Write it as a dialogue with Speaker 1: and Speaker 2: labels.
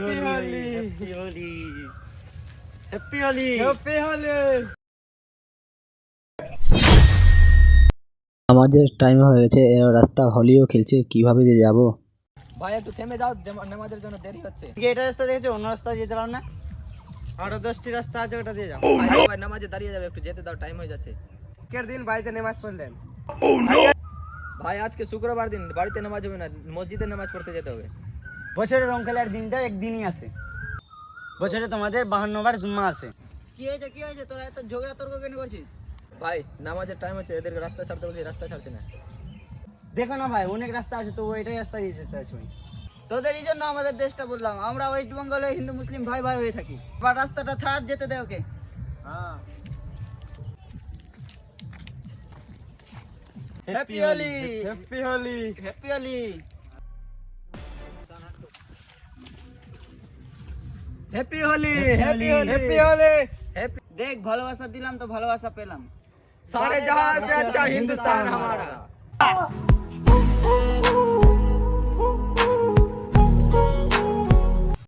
Speaker 1: Holi happy Holi happy Holi happy Holi.
Speaker 2: আমাদের time হয়ে গেছে, এরা রাস্তা হোলিও খেলছে, কিভাবে যে যাব?
Speaker 1: ভাই একটু থেমে যাও, নামাজের জন্য দেরি হচ্ছে।
Speaker 3: এটা রাস্তা দেখেছো, অন্য রাস্তা যেতে পারো না?
Speaker 1: আরো 10টি রাস্তা আছে, ওটা দিয়ে যাও। ভাই নামাজে দাঁড়িয়ে যাবে, একটু যেতে দাও, টাইম হয়ে যাচ্ছে।
Speaker 3: আজকের দিন বাড়িতে নামাজ পড়লেন?
Speaker 1: ভাই আজকে শুক্রবার দিন, বাড়িতে নামাজ হবে না, মসজিদে নামাজ পড়তে যেতে হবে।
Speaker 3: বছরে রং খেলার দিনটা একদিনই আছে, বছরে তোমাদের 52 বার জুম্মা আছে। কি হয়েছে তোরা এত ঝগড়া তর্ক কেন করছিস?
Speaker 1: ভাই নামাজের টাইম হচ্ছে, এদেরকে রাস্তা ছাড়তে বলছি, রাস্তা ছাড়ছে না।
Speaker 3: দেখো না ভাই, অনেক রাস্তা আছে, তো এটাই রাস্তা দিয়ে যেতে আছে। তোদের এই জন্য আমাদের দেশটা বললাম, আমরা ওয়েস্ট বেঙ্গলে হিন্দু মুসলিম ভাই ভাই হয়ে থাকি। বা রাস্তাটা ছাড়, যেতে দে ওকে।
Speaker 1: হ্যাঁ
Speaker 3: happy Holi
Speaker 1: happy Holi
Speaker 3: happy Holi
Speaker 1: happy Holi
Speaker 3: happy Holi
Speaker 1: happy Holi.
Speaker 3: দেখ, ভালোবাসা দিলাম তো ভালোবাসা পেলাম।
Speaker 1: सारे जहां से अच्छा हिंदुस्तान हमारा।